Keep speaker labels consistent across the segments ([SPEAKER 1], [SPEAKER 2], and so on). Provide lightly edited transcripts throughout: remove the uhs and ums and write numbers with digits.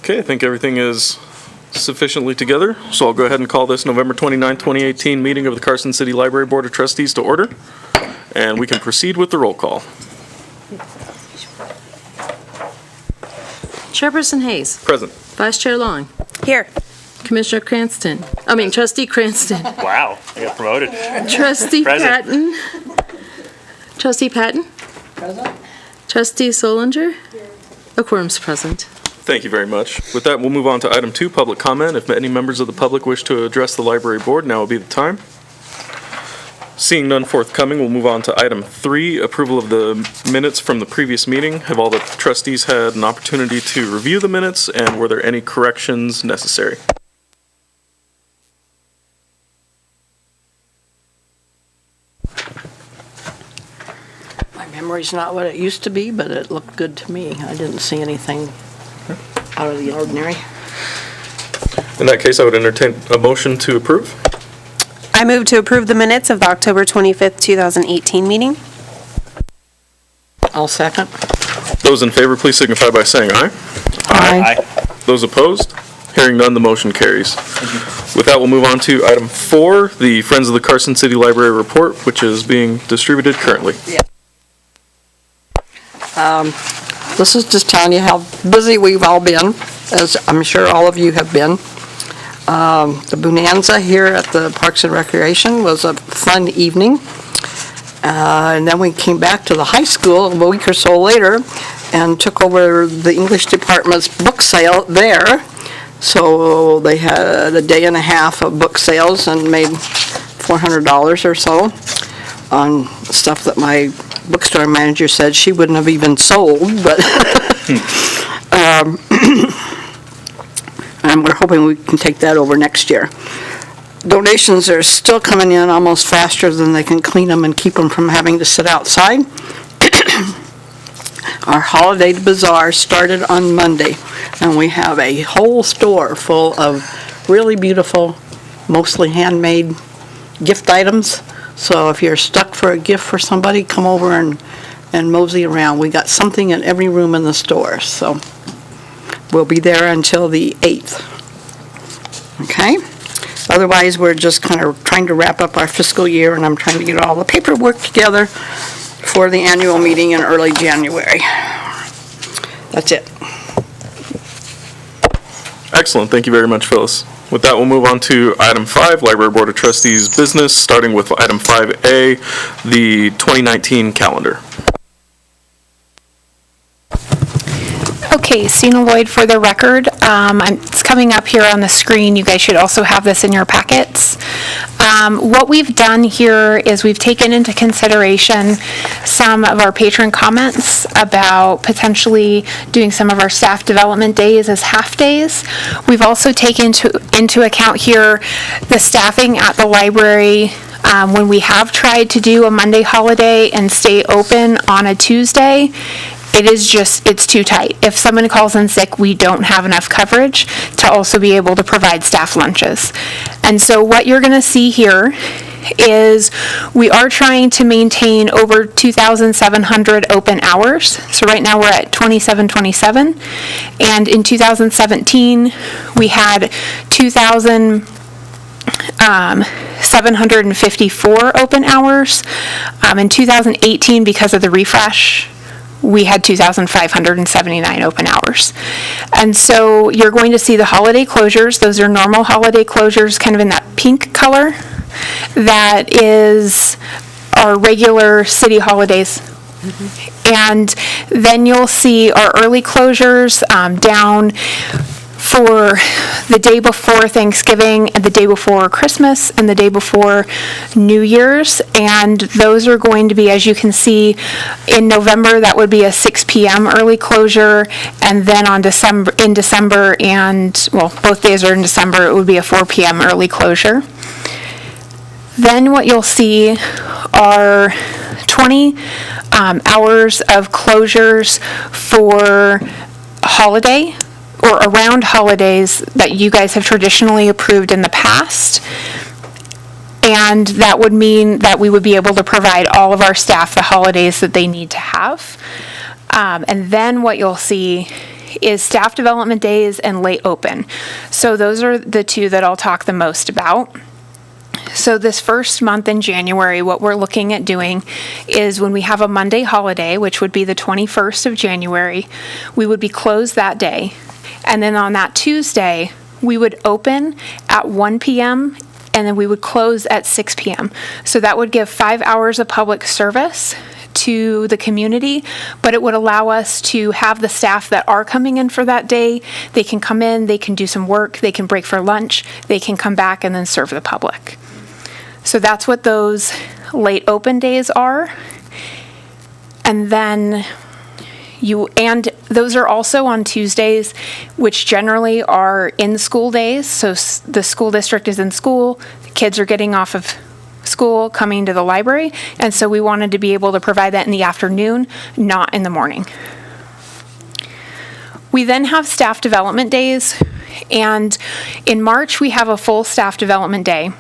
[SPEAKER 1] Okay, I think everything is sufficiently together, so I'll go ahead and call this November 29, 2018 meeting of the Carson City Library Board of Trustees to order, and we can proceed with the roll call.
[SPEAKER 2] Chairperson Hayes.
[SPEAKER 1] Present.
[SPEAKER 2] Vice Chair Long.
[SPEAKER 3] Here.
[SPEAKER 2] Trustee Cranston.
[SPEAKER 4] Wow, I got promoted.
[SPEAKER 2] Trustee
[SPEAKER 4] Present.
[SPEAKER 2] Patton. Trustee Patton.
[SPEAKER 3] Present.
[SPEAKER 2] Trustee Solinger. A quorum's present.
[SPEAKER 1] Thank you very much. With that, we'll move on to item 2, public comment. If any members of the public wish to address the library board, now will be the time. Seeing none forthcoming, we'll move on to item 3, approval of the minutes from the previous meeting. Have all the trustees had an opportunity to review the minutes, and were there any corrections necessary?
[SPEAKER 3] My memory's not what it used to be, but it looked good to me. I didn't see anything out of the ordinary.
[SPEAKER 1] In that case, I would entertain a motion to approve.
[SPEAKER 5] I move to approve the minutes of the October 25th, 2018 meeting.
[SPEAKER 3] I'll second.
[SPEAKER 1] Those in favor, please signify by saying aye.
[SPEAKER 4] Aye.
[SPEAKER 1] Those opposed? Hearing none, the motion carries. With that, we'll move on to item 4, the Friends of the Carson City Library report, which is being distributed currently.
[SPEAKER 3] This is just telling you how busy we've all been, as I'm sure all of you have been. The Bonanza here at the Parks and Recreation was a fun evening. And then we came back to the high school a week or so later and took over the English department's book sale there. So they had a day and a half of book sales and made $400 or so on stuff that my bookstore manager said she wouldn't have even sold, but and we're hoping we can take that over next year. Donations are still coming in almost faster than they can clean them and keep them from having to sit outside. Our holiday bazaar started on Monday, and we have a whole store full of really beautiful, mostly handmade gift items. So if you're stuck for a gift for somebody, come over and mosey around. We got something in every room in the store, so we'll be there until the 8th. Okay? Otherwise, we're just kind of trying to wrap up our fiscal year, and I'm trying to get all the paperwork together for the annual meeting in early January. That's it.
[SPEAKER 1] Excellent. Thank you very much, Phyllis. With that, we'll move on to item 5, Library Board of Trustees business, starting with item 5A, the 2019 calendar.
[SPEAKER 6] Okay, Sina Lloyd for the record. It's coming up here on the screen. You guys should also have this in your packets. What we've done here is we've taken into consideration some of our patron comments about potentially doing some of our staff development days as half days. We've also taken into account here the staffing at the library when we have tried to do a Monday holiday and stay open on a Tuesday. It's too tight. If someone calls in sick, we don't have enough coverage to also be able to provide staff lunches. And so what you're going to see here is we are trying to maintain over 2,700 open hours. So right now we're at 2,727. And in 2017, we had 2,754 open hours. In 2018, because of the refresh, we had 2,579 open hours. And so you're going to see the holiday closures. Those are normal holiday closures, kind of in that pink color. That is our regular city holidays. And then you'll see our early closures down for the day before Thanksgiving and the day before Christmas and the day before New Year's. And those are going to be, as you can see, in November, that would be a 6 p.m. early closure. And then in December, and well, both days are in December, it would be a 4 p.m. early closure. Then what you'll see are 20 hours of closures for holiday or around holidays that you guys have traditionally approved in the past. And that would mean that we would be able to provide all of our staff the holidays that they need to have. And then what you'll see is staff development days and late open. So those are the two that I'll talk the most about. So this first month in January, what we're looking at doing is when we have a Monday holiday, which would be the 21st of January, we would be closed that day. And then on that Tuesday, we would open at 1 p.m. and then we would close at 6 p.m. So that would give 5 hours of public service to the community, but it would allow us to have the staff that are coming in for that day. They can come in, they can do some work, they can break for lunch, they can come back and then serve the public. So that's what those late open days are. And then those are also on Tuesdays, which generally are in-school days. So the school district is in school, the kids are getting off of school, coming to the library, and so we wanted to be able to provide that in the afternoon, not in the morning. We then have staff development days, and in March we have a full staff development day.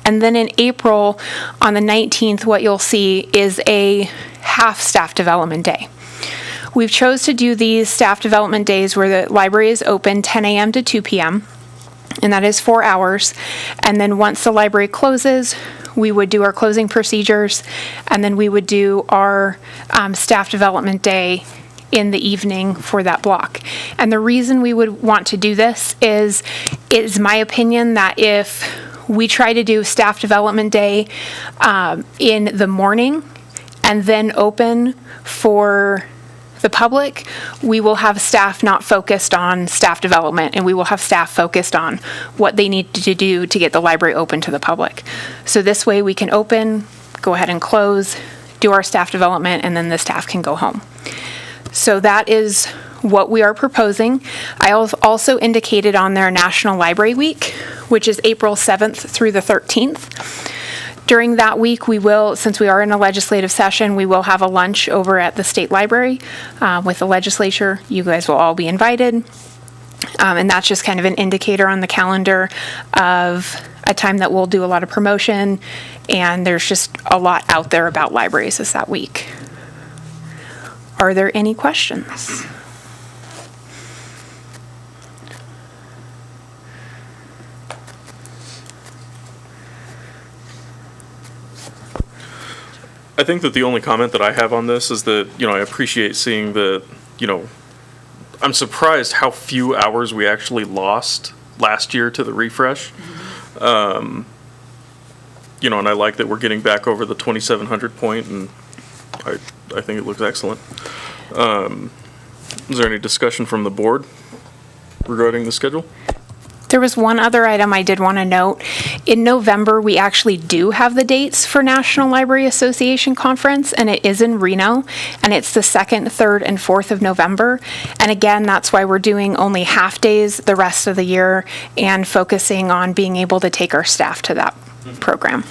[SPEAKER 6] And then in April, on the 19th, what you'll see is a half staff development day. We've chose to do these staff development days where the library is open 10 a.m. to 2 p.m., and that is 4 hours. And then once the library closes, we would do our closing procedures, and then we would do our staff development day in the evening for that block. And the reason we would want to do this is my opinion that if we try to do staff development day in the morning and then open for the public, we will have staff not focused on staff development, and we will have staff focused on what they need to do to get the library open to the public. So this way we can open, go ahead and close, do our staff development, and then the staff can go home. So that is what we are proposing. I also indicated on there National Library Week, which is April 7th through the 13th. During that week, we will, since we are in a legislative session, we will have a lunch over at the state library with the legislature. You guys will all be invited. And that's just kind of an indicator on the calendar of a time that we'll do a lot of promotion, and there's just a lot out there about libraries this that week. Are there any questions?
[SPEAKER 1] I think that the only comment that I have on this is that, I appreciate seeing I'm surprised how few hours we actually lost last year to the refresh. And I like that we're getting back over the 2,700 point, and I think it looks excellent. Is there any discussion from the board regarding the schedule?
[SPEAKER 6] There was one other item I did want to note. In November, we actually do have the dates for National Library Association Conference, and it is in Reno, and it's the 2nd, 3rd, and 4th of November. And again, that's why we're doing only half days the rest of the year and focusing on being able to take our staff to that program.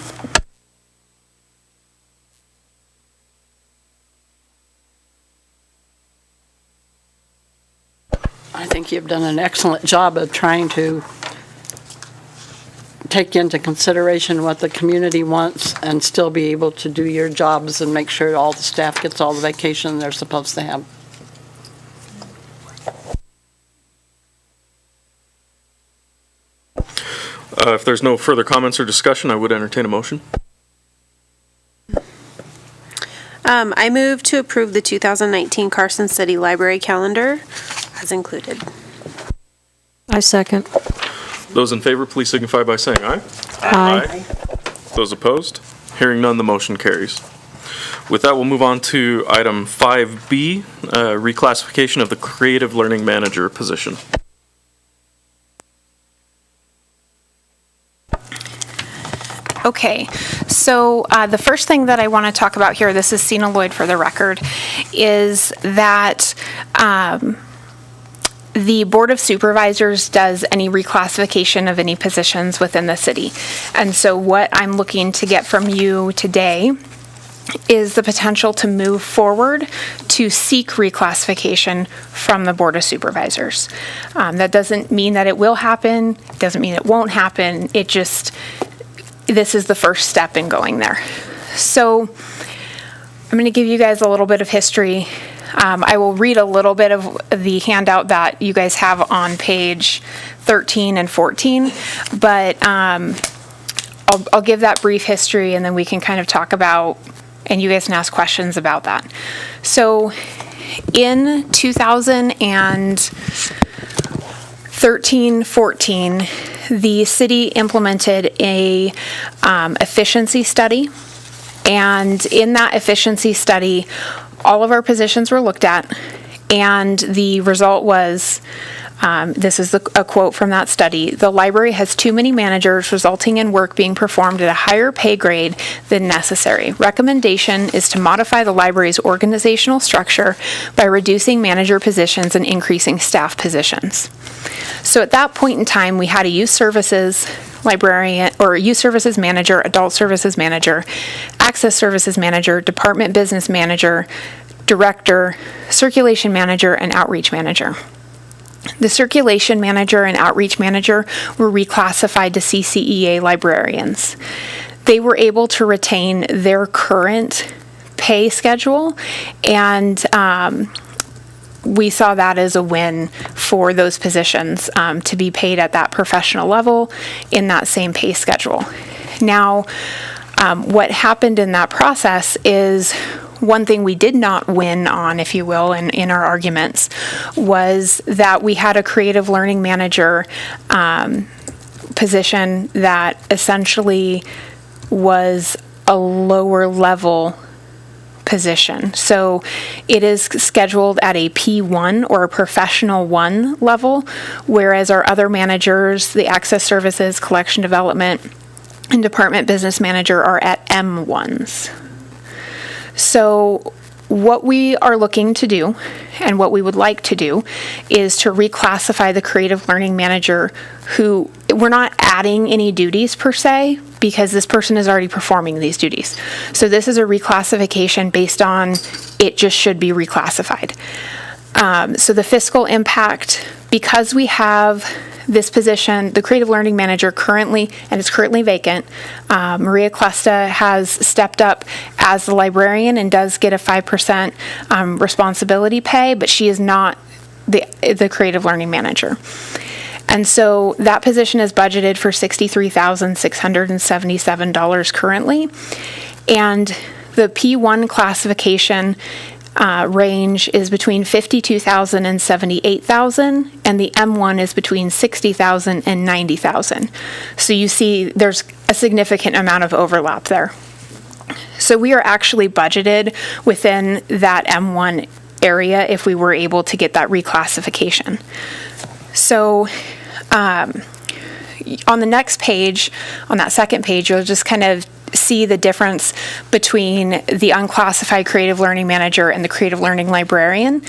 [SPEAKER 3] I think you've done an excellent job of trying to take into consideration what the community wants and still be able to do your jobs and make sure all the staff gets all the vacation they're supposed to have.
[SPEAKER 1] If there's no further comments or discussion, I would entertain a motion.
[SPEAKER 5] I move to approve the 2019 Carson City Library Calendar as included.
[SPEAKER 2] I second.
[SPEAKER 1] Those in favor, please signify by saying aye.
[SPEAKER 2] Aye.
[SPEAKER 1] Those opposed? Hearing none, the motion carries. With that, we'll move on to item 5B, reclassification of the creative learning manager position.
[SPEAKER 6] Okay, so the first thing that I want to talk about here, this is Sina Lloyd for the record, is that the Board of Supervisors does any reclassification of any positions within the city. And so what I'm looking to get from you today is the potential to move forward to seek reclassification from the Board of Supervisors. That doesn't mean that it will happen, it doesn't mean it won't happen, it just, this is the first step in going there. So I'm going to give you guys a little bit of history. I will read a little bit of the handout that you guys have on page 13 and 14, but I'll give that brief history and then we can kind of talk about, and you guys can ask questions about that. So in 2013-14, the city implemented a efficiency study. And in that efficiency study, all of our positions were looked at, and the result was, this is a quote from that study, "The library has too many managers, resulting in work being performed at a higher pay grade than necessary. Recommendation is to modify the library's organizational structure by reducing manager positions and increasing staff positions." So at that point in time, we had a youth services librarian, or youth services manager, adult services manager, access services manager, department business manager, director, circulation manager, and outreach manager. The circulation manager and outreach manager were reclassified to CCEA librarians. They were able to retain their current pay schedule, and we saw that as a win for those positions to be paid at that professional level in that same pay schedule. Now, what happened in that process is, one thing we did not win on, if you will, in our arguments, was that we had a creative learning manager position that essentially was a lower level position. So it is scheduled at a P1 or a professional 1 level, whereas our other managers, the access services, collection development, and department business manager, are at M1s. So what we are looking to do, and what we would like to do, is to reclassify the creative learning manager, who we're not adding any duties per se, because this person is already performing these duties. So this is a reclassification based on it just should be reclassified. So the fiscal impact, because we have this position, the creative learning manager currently, and it's currently vacant, Maria Clusta has stepped up as the librarian and does get a 5% responsibility pay, but she is not the creative learning manager. And so that position is budgeted for $63,677 currently. And the P1 classification range is between $52,000 and $78,000, and the M1 is between $60,000 and $90,000. So you see there's a significant amount of overlap there. So we are actually budgeted within that M1 area if we were able to get that reclassification. So on the next page, on that second page, you'll just kind of see the difference between the unclassified creative learning manager and the creative learning librarian.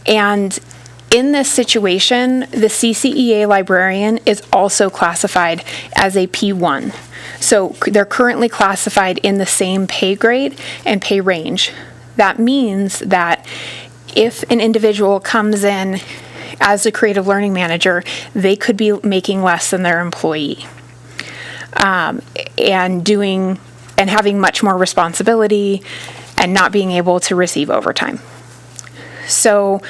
[SPEAKER 6] And in this situation, the CCEA librarian is also classified as a P1. So they're currently classified in the same pay grade and pay range. That means that if an individual comes in as a creative learning manager, they could be making less than their employee. And having much more responsibility and not being able to receive overtime. So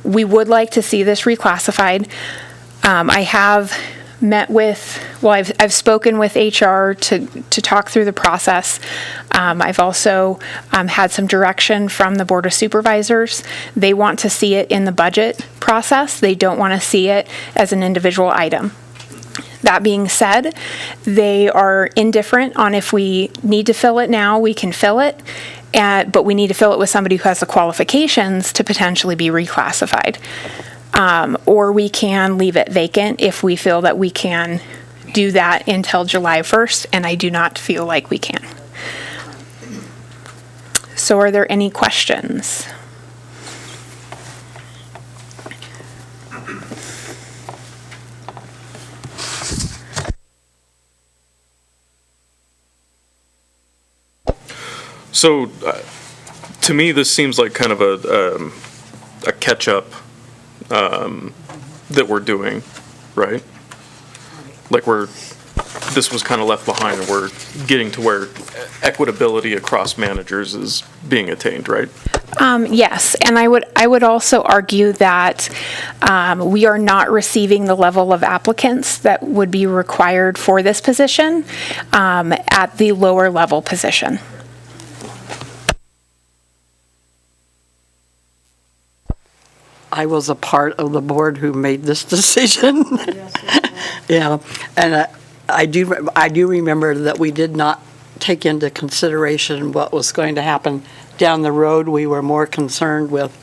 [SPEAKER 6] we would like to see this reclassified. I have met with, I've spoken with HR to talk through the process. I've also had some direction from the Board of Supervisors. They want to see it in the budget process. They don't want to see it as an individual item. That being said, they are indifferent on if we need to fill it now, we can fill it, but we need to fill it with somebody who has the qualifications to potentially be reclassified. Or we can leave it vacant if we feel that we can do that until July 1st, and I do not feel like we can. So are there any questions?
[SPEAKER 1] So, to me, this seems like kind of a catch-up that we're doing, right? Like this was kind of left behind, and we're getting to where equitability across managers is being attained, right?
[SPEAKER 6] Yes, and I would also argue that we are not receiving the level of applicants that would be required for this position at the lower level position.
[SPEAKER 3] I was a part of the board who made this decision. Yeah, and I do remember that we did not take into consideration what was going to happen down the road. We were more concerned with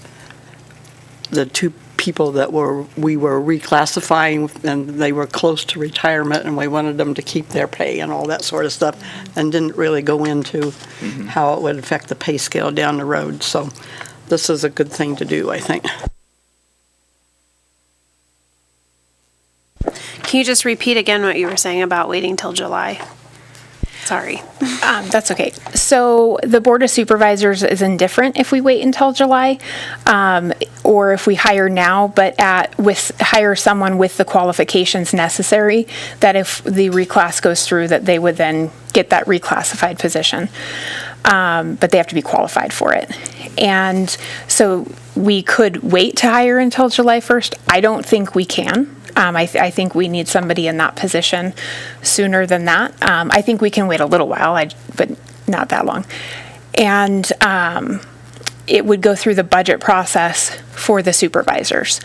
[SPEAKER 3] the two people that we were reclassifying, and they were close to retirement, and we wanted them to keep their pay and all that sort of stuff, and didn't really go into how it would affect the pay scale down the road. So this is a good thing to do, I think.
[SPEAKER 5] Can you just repeat again what you were saying about waiting till July? Sorry.
[SPEAKER 6] That's okay. So the Board of Supervisors is indifferent if we wait until July, or if we hire now, but hire someone with the qualifications necessary, that if the reclass goes through, that they would then get that reclassified position. But they have to be qualified for it. And so we could wait to hire until July 1st. I don't think we can. I think we need somebody in that position sooner than that. I think we can wait a little while, but not that long. And it would go through the budget process for the supervisors.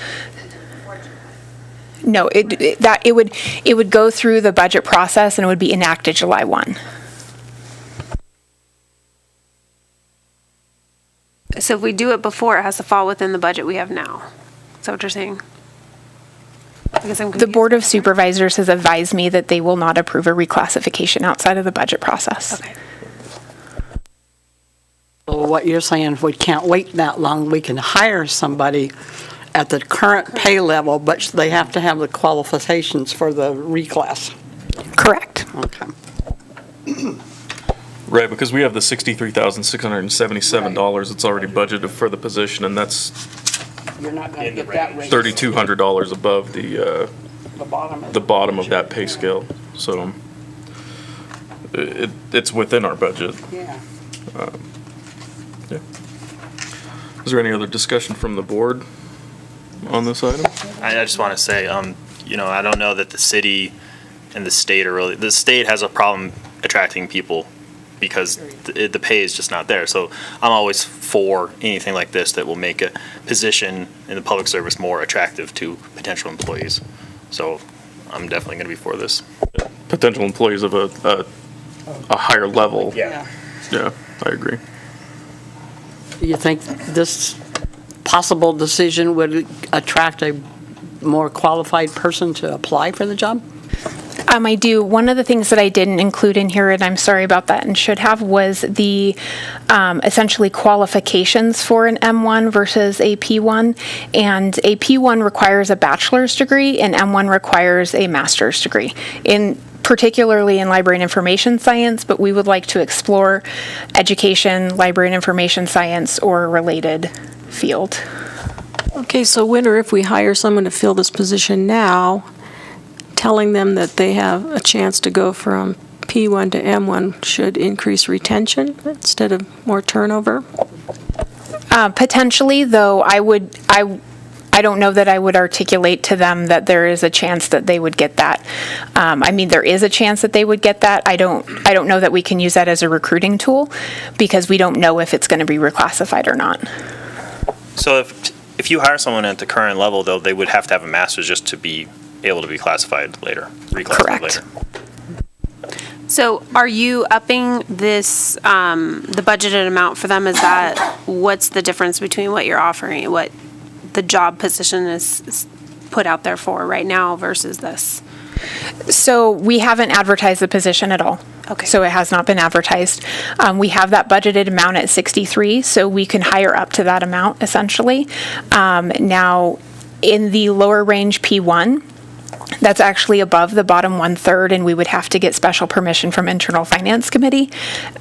[SPEAKER 6] No, it would go through the budget process, and it would be enacted July 1.
[SPEAKER 5] So if we do it before, it has to fall within the budget we have now. Is that what you're saying? I guess I'm
[SPEAKER 6] The
[SPEAKER 5] confused.
[SPEAKER 6] Board of Supervisors has advised me that they will not approve a reclassification outside of the budget process.
[SPEAKER 5] Okay.
[SPEAKER 3] So what you're saying, if we can't wait that long, we can hire somebody at the current pay level, but they have to have the qualifications for the reclass.
[SPEAKER 6] Correct.
[SPEAKER 3] Okay.
[SPEAKER 1] Right, because we have the $63,677 that's already budgeted for the position, and that's
[SPEAKER 3] You're not going to get that raise.
[SPEAKER 1] $3,200 above the bottom of that pay scale. So it's within our budget.
[SPEAKER 3] Yeah.
[SPEAKER 1] Yeah. Is there any other discussion from the board on this item?
[SPEAKER 4] I just want to say, I don't know that the city and the state the state has a problem attracting people because the pay is just not there. So I'm always for anything like this that will make a position in the public service more attractive to potential employees. So I'm definitely going to be for this.
[SPEAKER 1] Potential employees of a higher level.
[SPEAKER 4] Yeah.
[SPEAKER 1] Yeah, I agree.
[SPEAKER 3] Do you think this possible decision would attract a more qualified person to apply for the job?
[SPEAKER 6] I do. One of the things that I didn't include in here, and I'm sorry about that, and should have, was the essentially qualifications for an M1 versus a P1. And a P1 requires a bachelor's degree, and M1 requires a master's degree, particularly in library and information science, but we would like to explore education, library and information science, or a related field.
[SPEAKER 7] Okay, so when or if we hire someone to fill this position now, telling them that they have a chance to go from P1 to M1 should increase retention instead of more turnover?
[SPEAKER 6] Potentially, though, I don't know that I would articulate to them that there is a chance that they would get that. There is a chance that they would get that. I don't know that we can use that as a recruiting tool because we don't know if it's going to be reclassified or not.
[SPEAKER 4] So if you hire someone at the current level, though, they would have to have a master's just to be able to be reclassified
[SPEAKER 6] Correct.
[SPEAKER 4] later.
[SPEAKER 5] So are you upping this, the budgeted amount for them? What's the difference between what you're offering, what the job position is put out there for right now versus this?
[SPEAKER 6] So we haven't advertised the position at all.
[SPEAKER 5] Okay.
[SPEAKER 6] So it has not been advertised. We have that budgeted amount at 63, so we can hire up to that amount essentially. Now, in the lower range P1, that's actually above the bottom 1/3, and we would have to get special permission from Internal Finance Committee.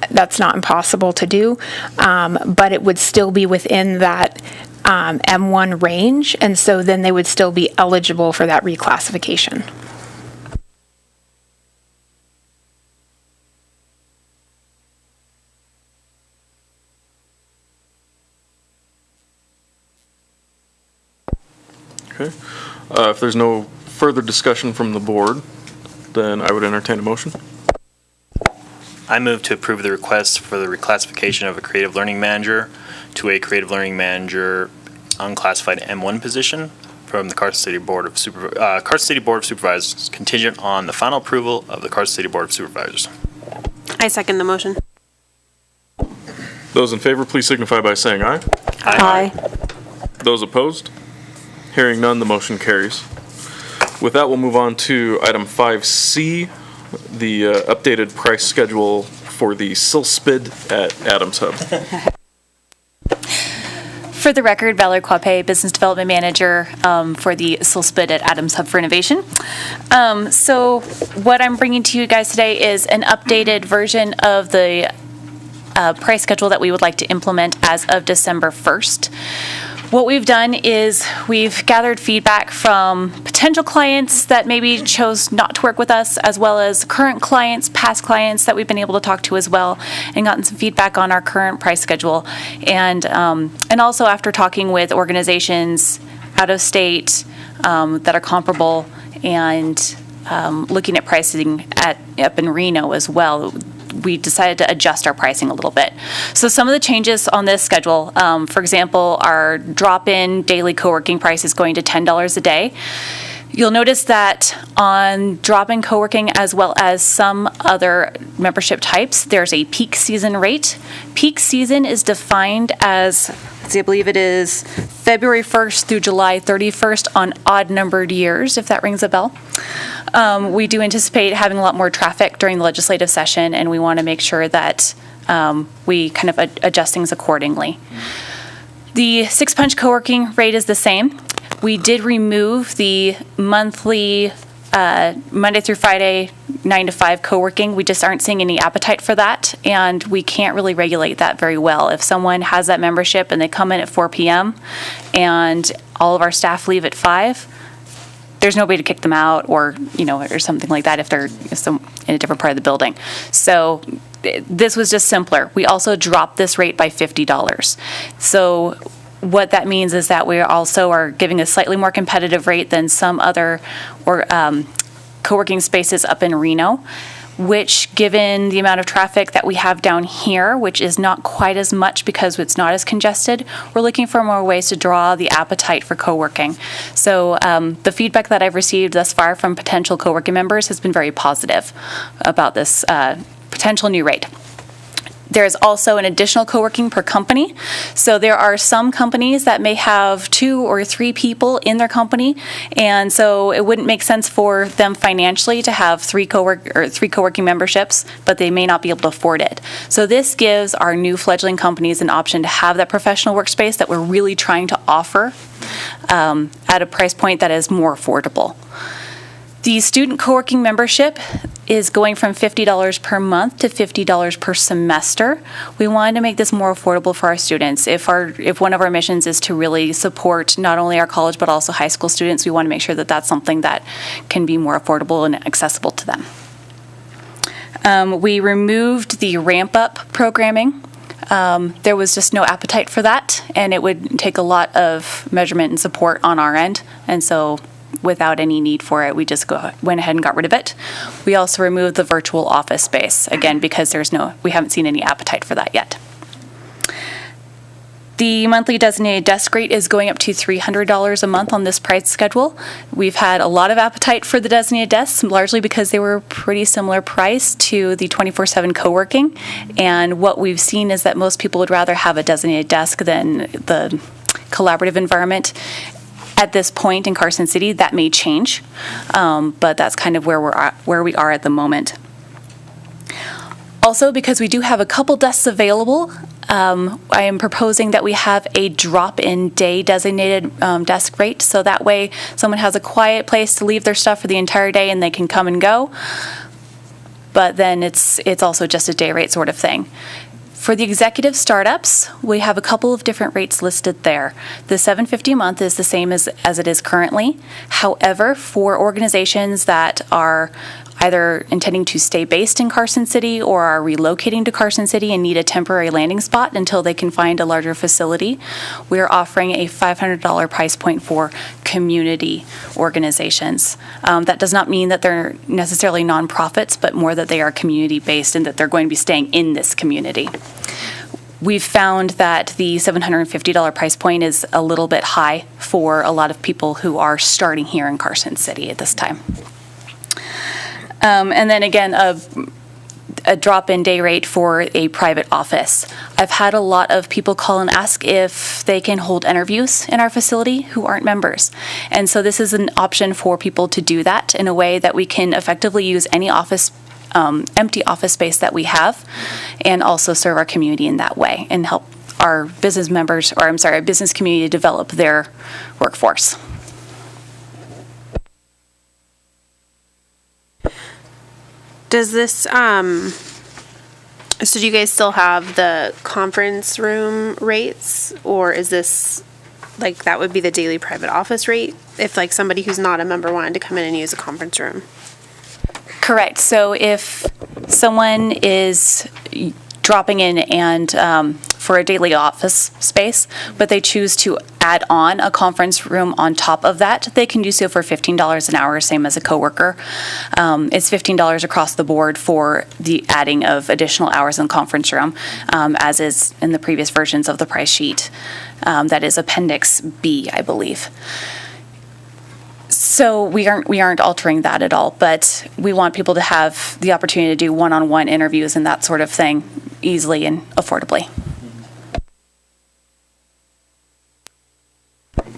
[SPEAKER 6] That's not impossible to do, but it would still be within that M1 range, and so then they would still be eligible for that reclassification.
[SPEAKER 1] Okay. If there's no further discussion from the board, then I would entertain a motion.
[SPEAKER 4] I move to approve the request for the reclassification of a creative learning manager to a creative learning manager unclassified M1 position from the Carson City Board of Supervisors, contingent on the final approval of the Carson City Board of Supervisors.
[SPEAKER 5] I second the motion.
[SPEAKER 1] Those in favor, please signify by saying aye.
[SPEAKER 7] Aye.
[SPEAKER 1] Those opposed? Hearing none, the motion carries. With that, we'll move on to item 5C, the updated price schedule for the SILSPID at Adams Hub.
[SPEAKER 8] For the record, Valerie Quape, Business Development Manager for the SILSPID at Adams Hub for Innovation. So what I'm bringing to you guys today is an updated version of the price schedule that we would like to implement as of December 1st. What we've done is we've gathered feedback from potential clients that maybe chose not to work with us, as well as current clients, past clients that we've been able to talk to as well, and gotten some feedback on our current price schedule. And also after talking with organizations out of state that are comparable and looking at pricing up in Reno as well, we decided to adjust our pricing a little bit. So some of the changes on this schedule, for example, our drop-in daily co-working price is going to $10 a day. You'll notice that on drop-in co-working, as well as some other membership types, there's a peak season rate. Peak season is defined as, I believe it is February 1st through July 31st on odd-numbered years, if that rings a bell. We do anticipate having a lot more traffic during the legislative session, and we want to make sure that we kind of adjust things accordingly. The six-punch co-working rate is the same. We did remove the monthly Monday through Friday 9 to 5 co-working. We just aren't seeing any appetite for that, and we can't really regulate that very well. If someone has that membership and they come in at 4 p.m. and all of our staff leave at 5, there's nobody to kick them out or something like that if they're in a different part of the building. So this was just simpler. We also dropped this rate by $50. So what that means is that we also are giving a slightly more competitive rate than some other co-working spaces up in Reno, which, given the amount of traffic that we have down here, which is not quite as much because it's not as congested, we're looking for more ways to draw the appetite for co-working. So the feedback that I've received thus far from potential co-working members has been very positive about this potential new rate. There is also an additional co-working per company. So there are some companies that may have 2 or 3 people in their company, and so it wouldn't make sense for them financially to have 3 co-working memberships, but they may not be able to afford it. So this gives our new fledgling companies an option to have that professional workspace that we're really trying to offer at a price point that is more affordable. The student co-working membership is going from $50 per month to $50 per semester. We wanted to make this more affordable for our students. If one of our missions is to really support not only our college but also high school students, we want to make sure that that's something that can be more affordable and accessible to them. We removed the ramp-up programming. There was just no appetite for that, and it would take a lot of measurement and support on our end, and so without any need for it, we just went ahead and got rid of it. We also removed the virtual office space, again, because we haven't seen any appetite for that yet. The monthly designated desk rate is going up to $300 a month on this price schedule. We've had a lot of appetite for the designated desks, largely because they were pretty similar price to the 24/7 co-working. And what we've seen is that most people would rather have a designated desk than the collaborative environment. At this point in Carson City, that may change, but that's kind of where we are at the moment. Also, because we do have a couple desks available, I am proposing that we have a drop-in day designated desk rate, so that way someone has a quiet place to leave their stuff for the entire day and they can come and go, but then it's also just a day rate sort of thing. For the executive startups, we have a couple of different rates listed there. The $750 a month is the same as it is currently. However, for organizations that are either intending to stay based in Carson City or are relocating to Carson City and need a temporary landing spot until they can find a larger facility, we are offering a $500 price point for community organizations. That does not mean that they're necessarily nonprofits, but more that they are community-based and that they're going to be staying in this community. We've found that the $750 price point is a little bit high for a lot of people who are starting here in Carson City at this time. And then again, a drop-in day rate for a private office. I've had a lot of people call and ask if they can hold interviews in our facility who aren't members. And so this is an option for people to do that in a way that we can effectively use any empty office space that we have and also serve our community in that way and help our business members, or our business community develop their workforce.
[SPEAKER 5] Does this, so do you guys still have the conference room rates? Or is this, like, that would be the daily private office rate? If, like, somebody who's not a member wanted to come in and use a conference room?
[SPEAKER 8] Correct. So if someone is dropping in and for a daily office space, but they choose to add on a conference room on top of that, they can do so for $15 an hour, same as a coworker. It's $15 across the board for the adding of additional hours in the conference room, as is in the previous versions of the price sheet. That is Appendix B, I believe. So we aren't altering that at all, but we want people to have the opportunity to do one-on-one interviews and that sort of thing easily and affordably.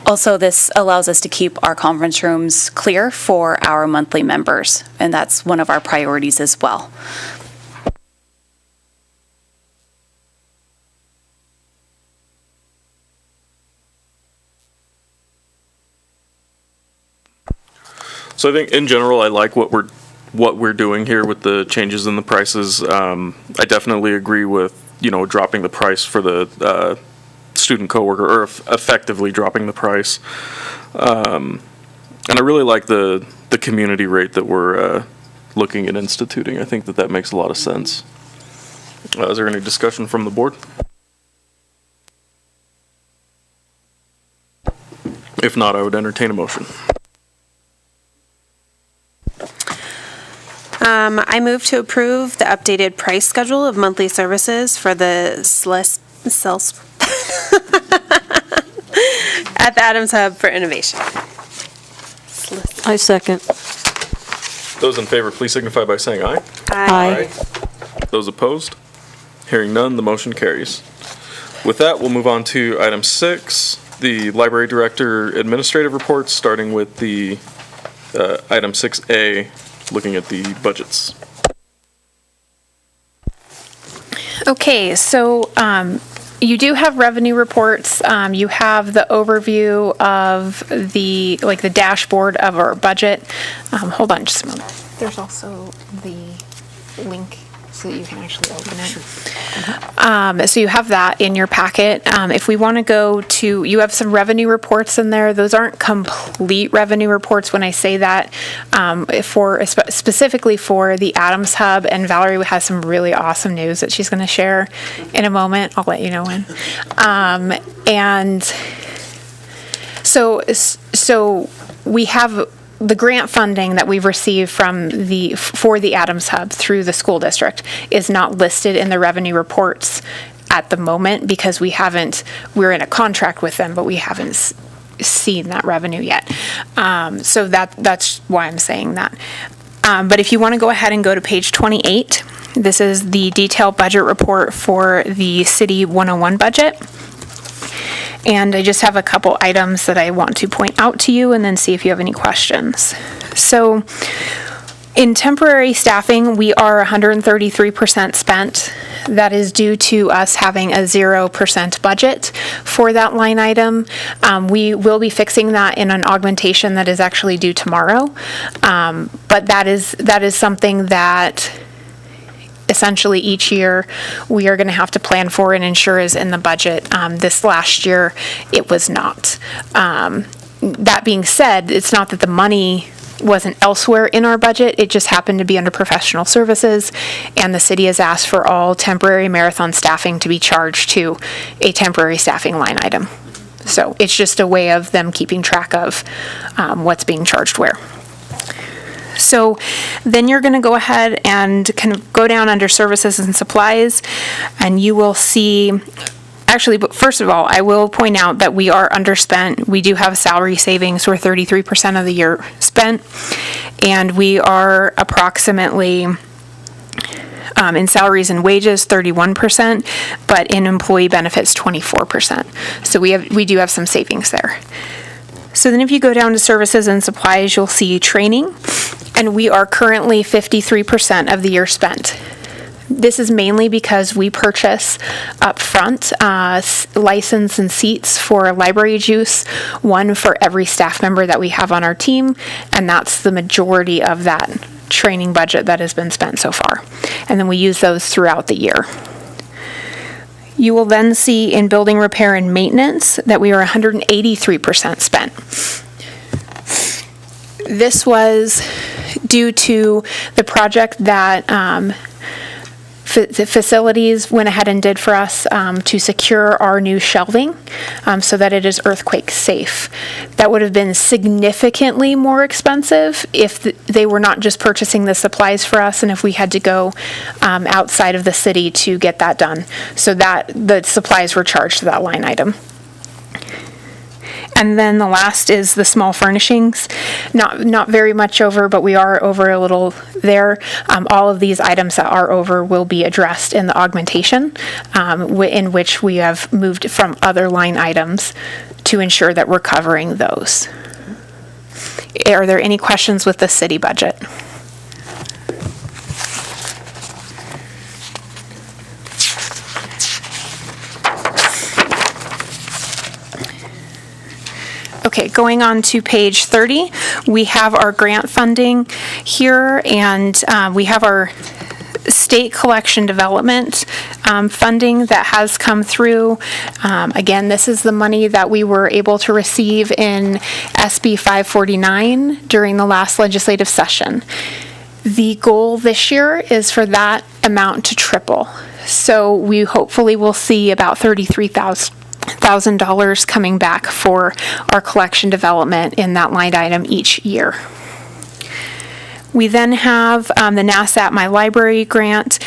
[SPEAKER 8] Also, this allows us to keep our conference rooms clear for our monthly members, and that's one of our priorities as well.
[SPEAKER 1] So I think in general, I like what we're doing here with the changes in the prices. I definitely agree with, dropping the price for the student coworker, or effectively dropping the price. And I really like the community rate that we're looking at instituting. I think that makes a lot of sense. Is there any discussion from the board? If not, I would entertain a motion.
[SPEAKER 5] I move to approve the updated price schedule of monthly services for the at the Adams Hub for Innovation.
[SPEAKER 7] I second.
[SPEAKER 1] Those in favor, please signify by saying aye.
[SPEAKER 7] Aye.
[SPEAKER 1] Those opposed? Hearing none, the motion carries. With that, we'll move on to item 6, the library director administrative reports, starting with the item 6A, looking at the budgets.
[SPEAKER 6] Okay, so you do have revenue reports. You have the overview of the dashboard of our budget. Hold on just a moment. There's also the link so that you can actually open it. So you have that in your packet. If we want to go to, you have some revenue reports in there. Those aren't complete revenue reports when I say that. Specifically for the Adams Hub, and Valerie has some really awesome news that she's going to share in a moment. I'll let you know when. And so we have the grant funding that we've received for the Adams Hub through the school district is not listed in the revenue reports at the moment because we're in a contract with them, but we haven't seen that revenue yet. So that's why I'm saying that. But if you want to go ahead and go to page 28, this is the detailed budget report for the City 101 budget. And I just have a couple items that I want to point out to you and then see if you have any questions. So in temporary staffing, we are 133% spent. That is due to us having a 0% budget for that line item. We will be fixing that in an augmentation that is actually due tomorrow. But that is something that essentially each year we are going to have to plan for and ensure is in the budget. This last year it was not. That being said, it's not that the money wasn't elsewhere in our budget. It just happened to be under professional services, and the city has asked for all temporary marathon staffing to be charged to a temporary staffing line item. So it's just a way of them keeping track of what's being charged where. So then you're going to go ahead and kind of go down under services and supplies, and you will see, actually, but first of all, I will point out that we are underspent. We do have salary savings. We're 33% of the year spent, and we are approximately in salaries and wages 31%, but in employee benefits 24%. So we do have some savings there. So then if you go down to services and supplies, you'll see training, and we are currently 53% of the year spent. This is mainly because we purchase upfront license and seats for library juice, one for every staff member that we have on our team, and that's the majority of that training budget that has been spent so far. And then we use those throughout the year. You will then see in building repair and maintenance that we are 183% spent. This was due to the project that the facilities went ahead and did for us to secure our new shelving so that it is earthquake safe. That would have been significantly more expensive if they were not just purchasing the supplies for us and if we had to go outside of the city to get that done. So that the supplies were charged to that line item. And then the last is the small furnishings. Not very much over, but we are over a little there. All of these items that are over will be addressed in the augmentation, in which we have moved from other line items to ensure that we're covering those. Are there any questions with the city budget? Okay, going on to page 30, we have our grant funding here, and we have our state collection development funding that has come through. Again, this is the money that we were able to receive in SB 549 during the last legislative session. The goal this year is for that amount to triple. So we hopefully will see about $33,000 coming back for our collection development in that line item each year. We then have the NASA at My Library grant.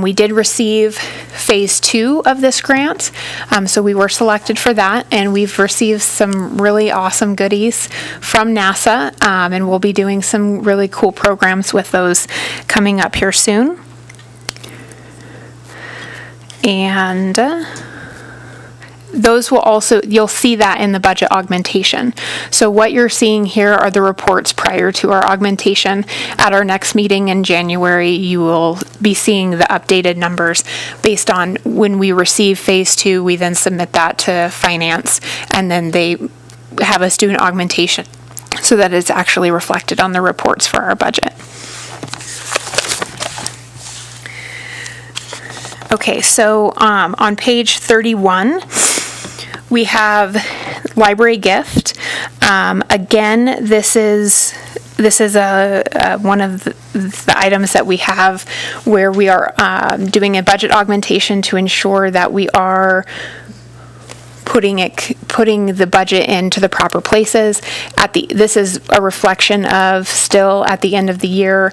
[SPEAKER 6] We did receive phase 2 of this grant, so we were selected for that, and we've received some really awesome goodies from NASA, and we'll be doing some really cool programs with those coming up here soon. And those will also, you'll see that in the budget augmentation. So what you're seeing here are the reports prior to our augmentation. At our next meeting in January, you will be seeing the updated numbers based on when we receive phase 2, we then submit that to finance, and then they have us do an augmentation so that it's actually reflected on the reports for our budget. Okay, so on page 31, we have library gift. Again, this is one of the items that we have where we are doing a budget augmentation to ensure that we are putting the budget into the proper places. This is a reflection of still at the end of the year,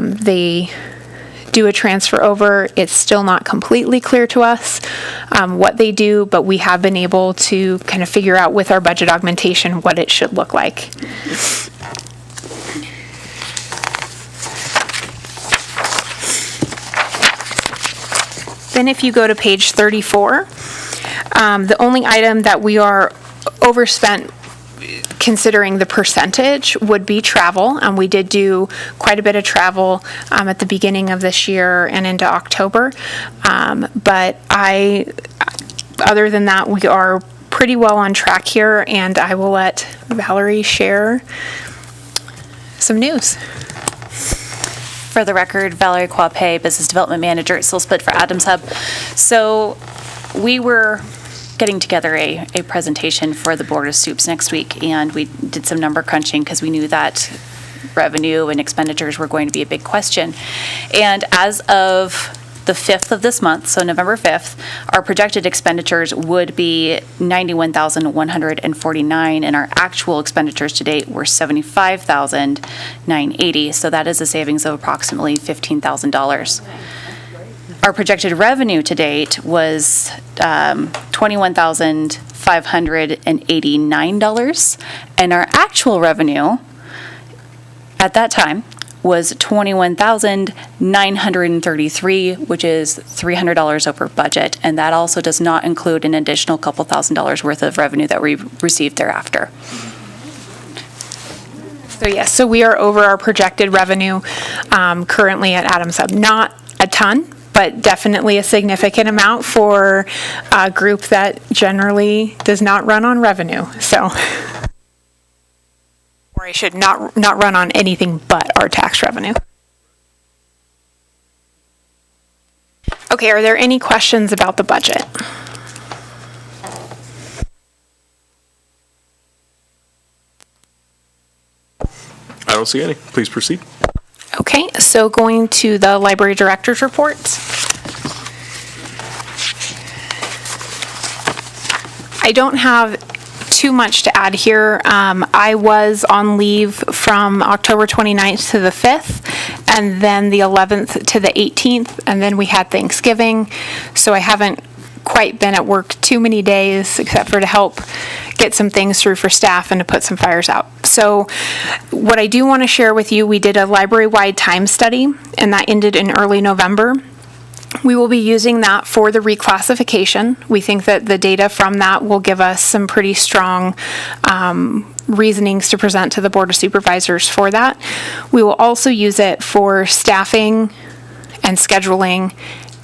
[SPEAKER 6] they do a transfer over. It's still not completely clear to us what they do, but we have been able to kind of figure out with our budget augmentation what it should look like. Then if you go to page 34, the only item that we are overspent considering the percentage would be travel, and we did do quite a bit of travel at the beginning of this year and into October, but other than that, we are pretty well on track here, and I will let Valerie share some news.
[SPEAKER 8] For the record, Valerie Quape, Business Development Manager at Silspit for Adams Hub. So we were getting together a presentation for the Board of Soups next week, and we did some number crunching because we knew that revenue and expenditures were going to be a big question. And as of the 5th of this month, so November 5th, our projected expenditures would be $91,149, and our actual expenditures to date were $75,980. So that is a savings of approximately $15,000. Our projected revenue to date was $21,589, and our actual revenue at that time was $21,933, which is $300 over budget, and that also does not include an additional couple $1,000s worth of revenue that we received thereafter.
[SPEAKER 6] So yes, so we are over our projected revenue currently at Adams Hub. Not a ton, but definitely a significant amount for a group that generally does not run on revenue. So, or I should not run on anything but our tax revenue. Okay, are there any questions about the budget?
[SPEAKER 1] I don't see any. Please proceed.
[SPEAKER 6] Okay, so going to the library director's report. I don't have too much to add here. I was on leave from October 29th to the 5th, and then the 11th to the 18th, and then we had Thanksgiving, so I haven't quite been at work too many days except for to help get some things through for staff and to put some fires out. So what I do want to share with you, we did a library-wide time study, and that ended in early November. We will be using that for the reclassification. We think that the data from that will give us some pretty strong reasonings to present to the Board of Supervisors for that. We will also use it for staffing and scheduling,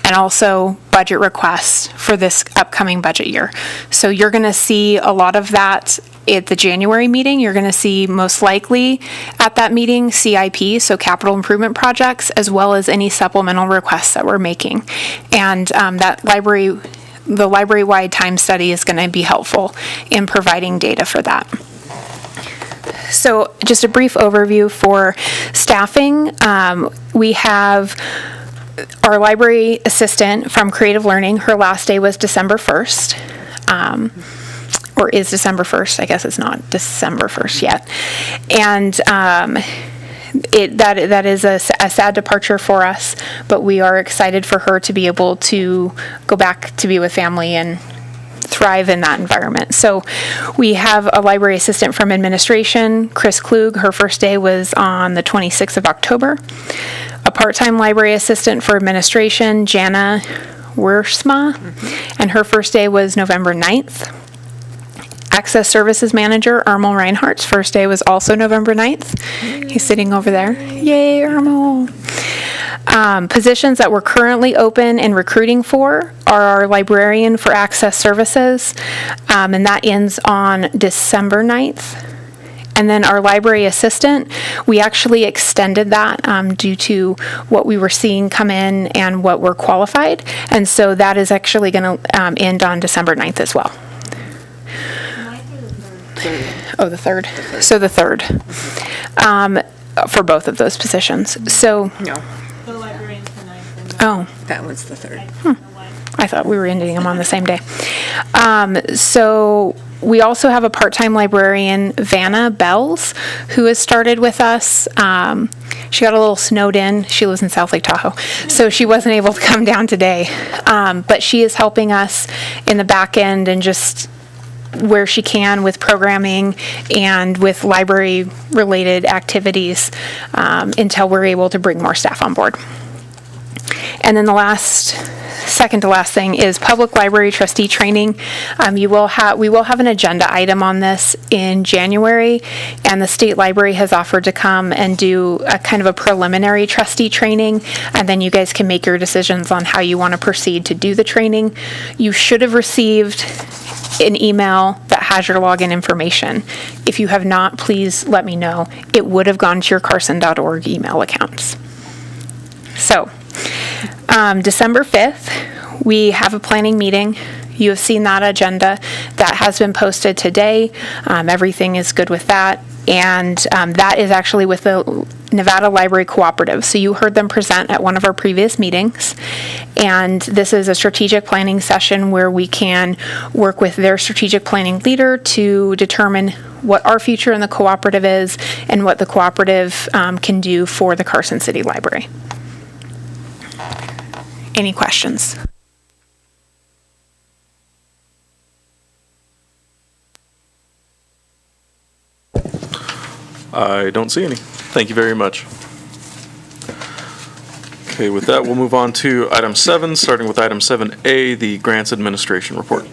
[SPEAKER 6] and also budget requests for this upcoming budget year. So you're going to see a lot of that at the January meeting. You're going to see most likely at that meeting CIP, so capital improvement projects, as well as any supplemental requests that we're making. And the library-wide time study is going to be helpful in providing data for that. So just a brief overview for staffing. We have our library assistant from Creative Learning. Her last day was December 1st. Or is December 1st. I guess it's not December 1st yet. And that is a sad departure for us, but we are excited for her to be able to go back to be with family and thrive in that environment. So we have a library assistant from administration, Chris Klug. Her first day was on the 26th of October. A part-time library assistant for administration, Jana Wiersma, and her first day was November 9th. Access Services Manager, Ermel Reinhardt's first day was also November 9th. He's sitting over there. Yay, Ermel. Positions that we're currently open and recruiting for are our librarian for Access Services, and that ends on December 9th. And then our library assistant, we actually extended that due to what we were seeing come in and what were qualified. And so that is actually going to end on December 9th as well. Oh, the 3rd. So the 3rd for both of those positions. So.
[SPEAKER 2] No.
[SPEAKER 9] The librarian's the 9th.
[SPEAKER 6] Oh.
[SPEAKER 2] That was the 3rd.
[SPEAKER 6] I thought we were ending them on the same day. So we also have a part-time librarian, Vanna Bells, who has started with us. She got a little snowed in. She lives in South Lake Tahoe, so she wasn't able to come down today. But she is helping us in the back end and just where she can with programming and with library-related activities until we're able to bring more staff on board. And then the second to last thing is public library trustee training. We will have an agenda item on this in January, and the state library has offered to come and do a kind of a preliminary trustee training, and then you guys can make your decisions on how you want to proceed to do the training. You should have received an email that has your login information. If you have not, please let me know. It would have gone to your carson.org email accounts. So, December 5th, we have a planning meeting. You have seen that agenda. That has been posted today. Everything is good with that. And that is actually with the Nevada Library Cooperative. So you heard them present at one of our previous meetings. And this is a strategic planning session where we can work with their strategic planning leader to determine what our future in the cooperative is and what the cooperative can do for the Carson City Library. Any questions?
[SPEAKER 1] I don't see any. Thank you very much. Okay, with that, we'll move on to item 7, starting with item 7A, the Grants Administration Report.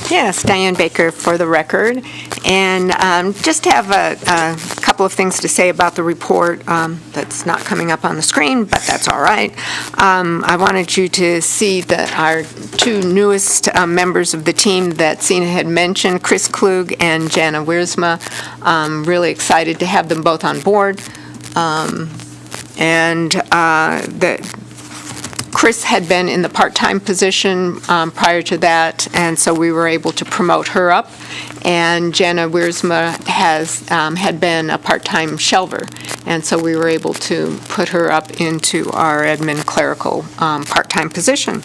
[SPEAKER 10] Yes, Diane Baker for the record. And just have a couple of things to say about the report that's not coming up on the screen, but that's all right. I wanted you to see that our two newest members of the team that Sina had mentioned, Chris Klug and Jana Wiersma. Really excited to have them both on board. Chris had been in the part-time position prior to that, and so we were able to promote her up. And Jana Wiersma had been a part-time shelver, and so we were able to put her up into our admin clerical part-time position.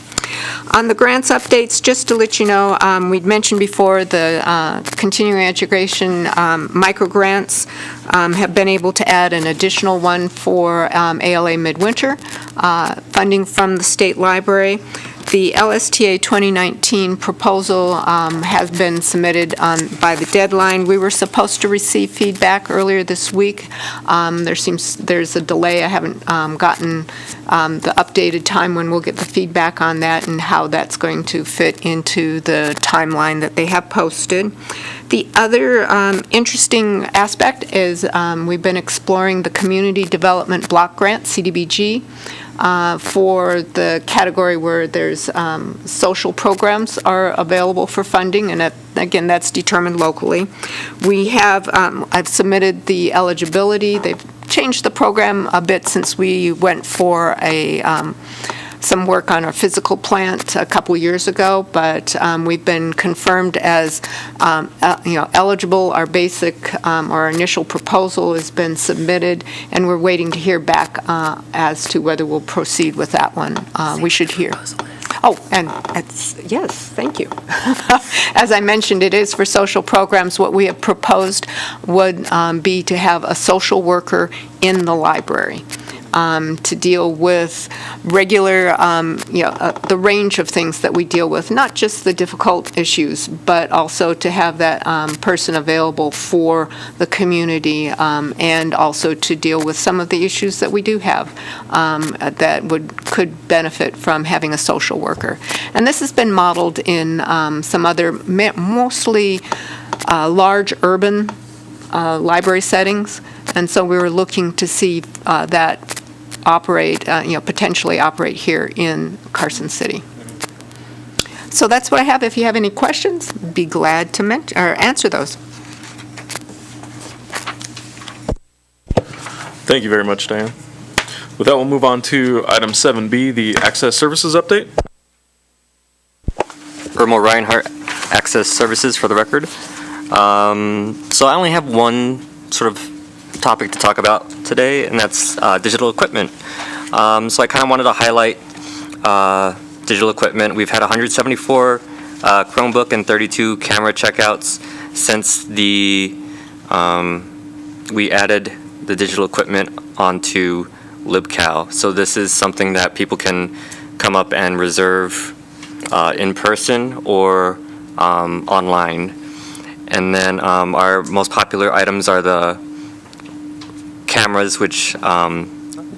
[SPEAKER 10] On the grants updates, just to let you know, we'd mentioned before the continuing education micro grants have been able to add an additional one for ALA Midwinter, funding from the state library. The LSTA 2019 proposal has been submitted by the deadline. We were supposed to receive feedback earlier this week. There's a delay. I haven't gotten the updated time when we'll get the feedback on that and how that's going to fit into the timeline that they have posted. The other interesting aspect is we've been exploring the Community Development Block Grant, CDBG, for the category where there's social programs are available for funding, and again, that's determined locally. We have, I've submitted the eligibility. They've changed the program a bit since we went for some work on our physical plant a couple years ago, but we've been confirmed as eligible. Our basic, our initial proposal has been submitted, and we're waiting to hear back as to whether we'll proceed with that one. We should hear. Oh, and yes, thank you. As I mentioned, it is for social programs. What we have proposed would be to have a social worker in the library to deal with regular, the range of things that we deal with, not just the difficult issues, but also to have that person available for the community and also to deal with some of the issues that we do have that could benefit from having a social worker. And this has been modeled in some other, mostly large urban library settings, and so we were looking to see that potentially operate here in Carson City. So that's what I have. If you have any questions, be glad to answer those.
[SPEAKER 1] Thank you very much, Diane. With that, we'll move on to item 7B, the Access Services Update.
[SPEAKER 11] Irmo Reinhardt, Access Services for the record. So I only have one sort of topic to talk about today, and that's digital equipment. So I kind of wanted to highlight digital equipment. We've had 174 Chromebook and 32 camera checkouts since we added the digital equipment onto LibCal. So this is something that people can come up and reserve in person or online. And then our most popular items are the cameras, which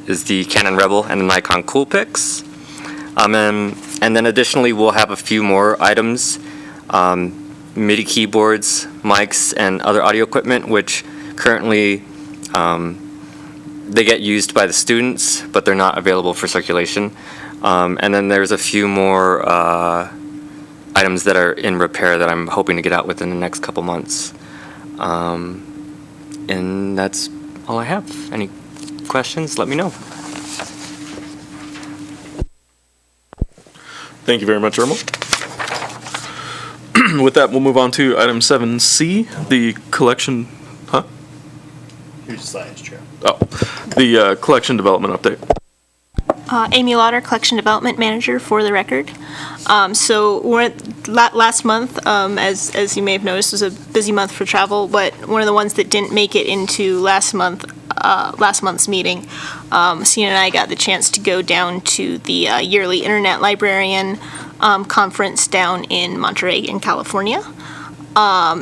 [SPEAKER 11] is the Canon Rebel and the Nikon Coolpix. And then additionally, we'll have a few more items, MIDI keyboards, mics, and other audio equipment, which currently they get used by the students, but they're not available for circulation. And then there's a few more items that are in repair that I'm hoping to get out within the next couple months. And that's all I have. Any questions, let me know.
[SPEAKER 1] Thank you very much, Irma. With that, we'll move on to item 7C, the collection
[SPEAKER 4] Here's the science chair.
[SPEAKER 1] Oh, the collection development update.
[SPEAKER 9] Amy Lauder, Collection Development Manager, for the record. So last month, as you may have noticed, was a busy month for travel, but one of the ones that didn't make it into last month's meeting, Sienna and I got the chance to go down to the yearly Internet Librarian conference down in Monterey in California.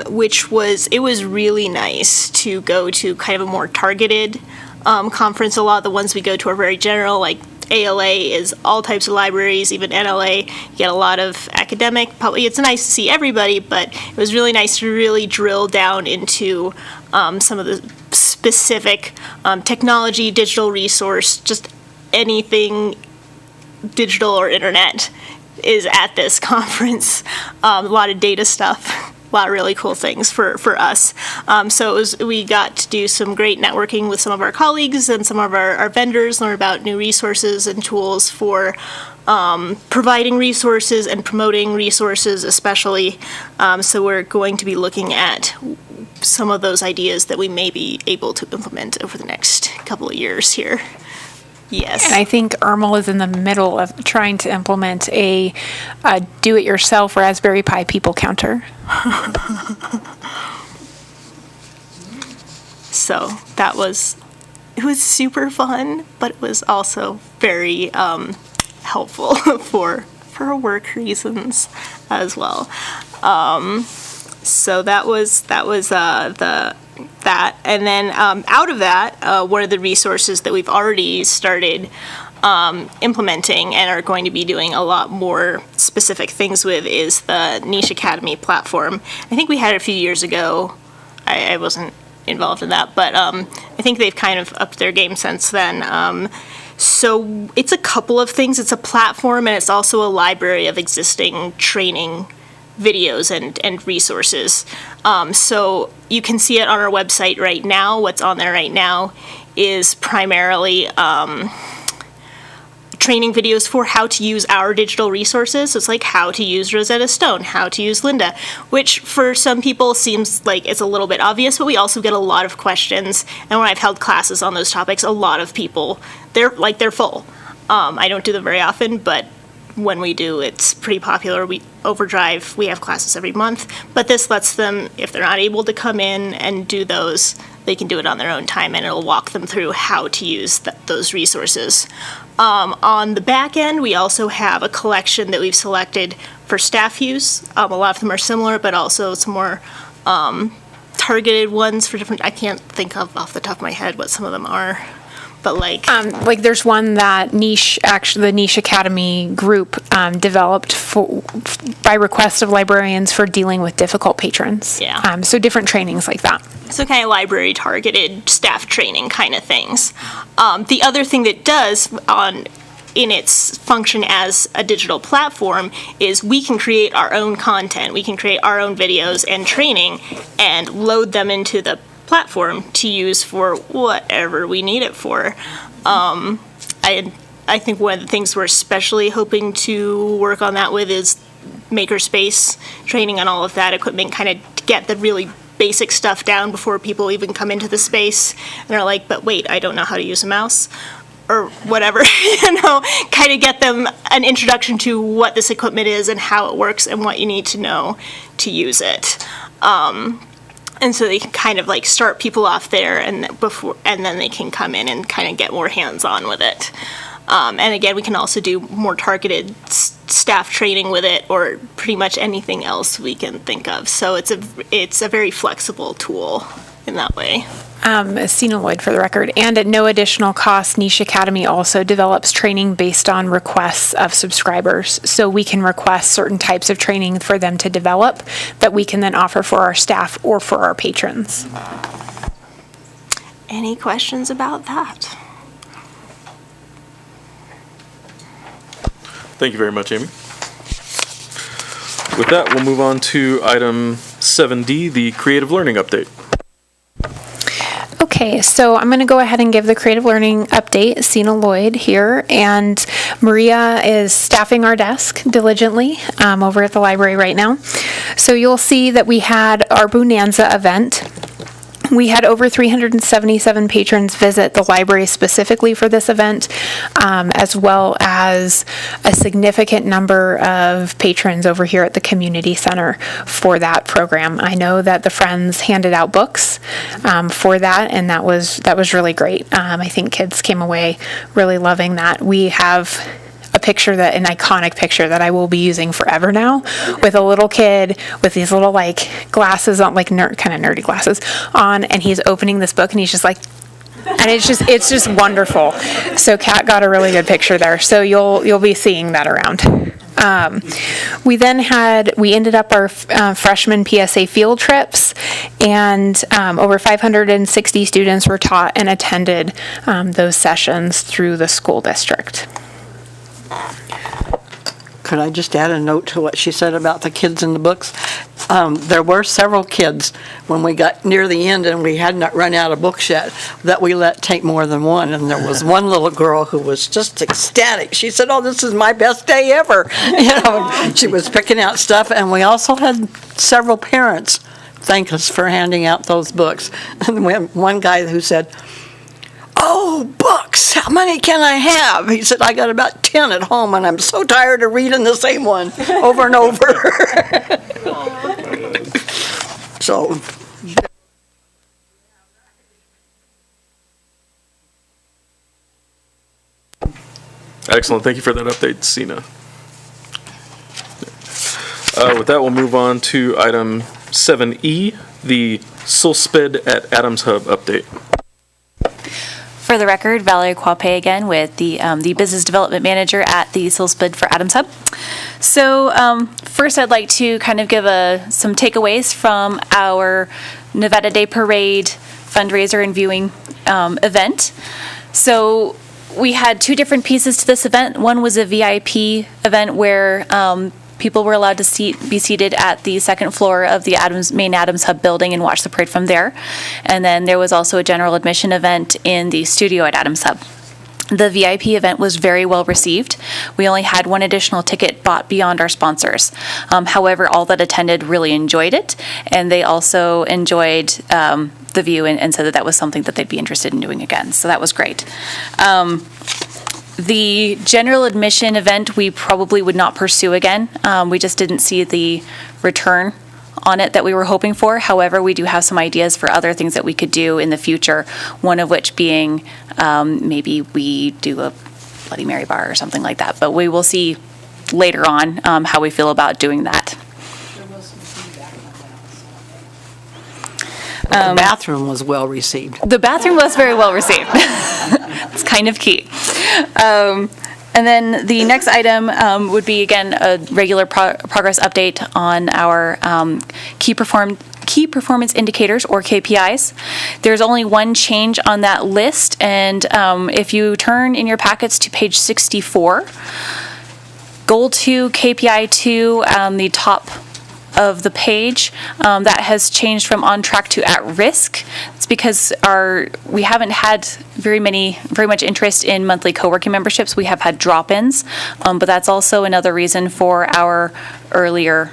[SPEAKER 9] Which was really nice to go to kind of a more targeted conference. A lot of the ones we go to are very general, like ALA is all types of libraries, even NLA. You get a lot of academic, it's nice to see everybody, but it was really nice to really drill down into some of the specific technology, digital resource, just anything digital or internet is at this conference. A lot of data stuff. A lot of really cool things for us. So we got to do some great networking with some of our colleagues and some of our vendors, learn about new resources and tools for providing resources and promoting resources especially. So we're going to be looking at some of those ideas that we may be able to implement over the next couple of years here. Yes.
[SPEAKER 6] And I think Irmal is in the middle of trying to implement a do-it-yourself Raspberry Pi people counter.
[SPEAKER 9] So it was super fun, but it was also very helpful for work reasons as well. So that was that, and then out of that, one of the resources that we've already started implementing and are going to be doing a lot more specific things with is the Niche Academy platform. I think we had it a few years ago. I wasn't involved in that, but I think they've kind of upped their game since then. So it's a couple of things. It's a platform, and it's also a library of existing training videos and resources. So you can see it on our website right now. What's on there right now is primarily training videos for how to use our digital resources. So it's like how to use Rosetta Stone, how to use Lynda, which for some people seems like it's a little bit obvious, but we also get a lot of questions. And when I've held classes on those topics, a lot of people, they're full. I don't do them very often, but when we do, it's pretty popular. Overdrive, we have classes every month, but this lets them, if they're not able to come in and do those, they can do it on their own time, and it'll walk them through how to use those resources. On the back end, we also have a collection that we've selected for staff use. A lot of them are similar, but also some more targeted ones for different, I can't think of off the top of my head what some of them are. But
[SPEAKER 6] like there's one that the Niche Academy group developed by request of librarians for dealing with difficult patrons.
[SPEAKER 9] Yeah.
[SPEAKER 6] So different trainings like that.
[SPEAKER 9] So kind of library targeted staff training kind of things. The other thing that does in its function as a digital platform is we can create our own content. We can create our own videos and training and load them into the platform to use for whatever we need it for. I think one of the things we're especially hoping to work on that with is makerspace training on all of that equipment, kind of to get the really basic stuff down before people even come into the space and are like, but wait, I don't know how to use a mouse or whatever, kind of get them an introduction to what this equipment is and how it works and what you need to know to use it. And so they can kind of like start people off there and then they can come in and kind of get more hands-on with it. And again, we can also do more targeted staff training with it, or pretty much anything else we can think of. So it's a very flexible tool in that way.
[SPEAKER 6] Sina Lloyd for the record. And at no additional cost, Niche Academy also develops training based on requests of subscribers. So we can request certain types of training for them to develop that we can then offer for our staff or for our patrons.
[SPEAKER 9] Any questions about that?
[SPEAKER 1] Thank you very much, Amy. With that, we'll move on to item 7D, the creative learning update.
[SPEAKER 6] Okay, so I'm going to go ahead and give the creative learning update. Sina Lloyd here, and Maria is staffing our desk diligently over at the library right now. So you'll see that we had our Bonanza event. We had over 377 patrons visit the library specifically for this event, as well as a significant number of patrons over here at the community center for that program. I know that the Friends handed out books for that, and that was really great. I think kids came away really loving that. We have an iconic picture that I will be using forever now, with a little kid with these little glasses on, kind of nerdy glasses on, and he's opening this book and he's just like, and it's just wonderful. So Kat got a really good picture there. So you'll be seeing that around. We ended up our freshman PSA field trips, and over 560 students were taught and attended those sessions through the school district.
[SPEAKER 3] Could I just add a note to what she said about the kids in the books? There were several kids, when we got near the end and we had not run out of books yet, that we let take more than one. And there was one little girl who was just ecstatic. She said, "Oh, this is my best day ever." She was picking out stuff. And we also had several parents thank us for handing out those books. And we had one guy who said, "Oh, books, how many can I have?" He said, "I got about 10 at home, and I'm so tired of reading the same one over and over." So,
[SPEAKER 1] Excellent. Thank you for that update, Sina. With that, we'll move on to item 7E, the SolSped at Adams Hub update.
[SPEAKER 8] For the record, Valerie Quape again with the Business Development Manager at the SolSped for Adams Hub. So first I'd like to kind of give some takeaways from our Nevada Day Parade fundraiser and viewing event. So we had two different pieces to this event. One was a VIP event where people were allowed to be seated at the second floor of the main Adams Hub building and watch the parade from there. And then there was also a general admission event in the studio at Adams Hub. The VIP event was very well received. We only had one additional ticket bought beyond our sponsors. However, all that attended really enjoyed it, and they also enjoyed the view and said that was something that they'd be interested in doing again. So that was great. The general admission event we probably would not pursue again. We just didn't see the return on it that we were hoping for. However, we do have some ideas for other things that we could do in the future, one of which being maybe we do a Bloody Mary bar or something like that. But we will see later on how we feel about doing that.
[SPEAKER 3] the bathroom was well received.
[SPEAKER 8] The bathroom was very well received. It's kind of key. And then the next item would be, again, a regular progress update on our key performance indicators, or KPIs. There's only one change on that list, and if you turn in your packets to page 64, Goal 2, KPI 2, the top of the page, that has changed from on track to at risk. It's because we haven't had very much interest in monthly co-working memberships. We have had drop-ins, but that's also another reason for our earlier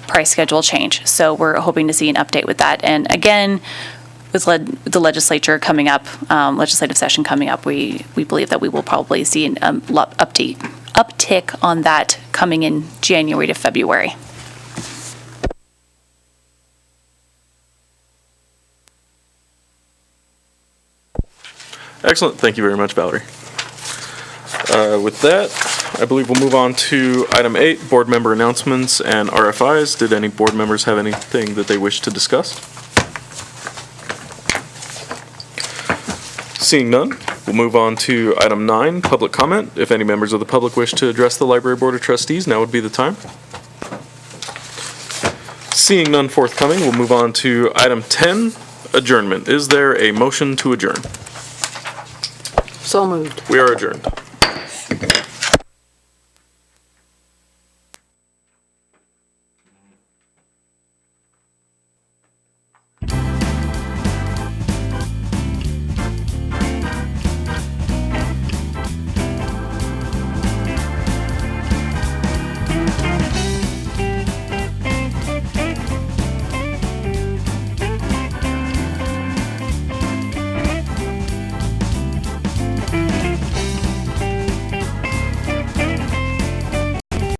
[SPEAKER 8] price schedule change. So we're hoping to see an update with that. And again, with the legislature coming up, legislative session coming up, we believe that we will probably see an uptick on that coming in January to February.
[SPEAKER 1] Excellent. Thank you very much, Valerie. With that, I believe we'll move on to item 8, board member announcements and RFIs. Did any board members have anything that they wish to discuss? Seeing none, we'll move on to item 9, public comment. If any members of the public wish to address the Library Board of Trustees, now would be the time. Seeing none forthcoming, we'll move on to item 10, adjournment. Is there a motion to adjourn?
[SPEAKER 3] So moved.
[SPEAKER 1] We are adjourned.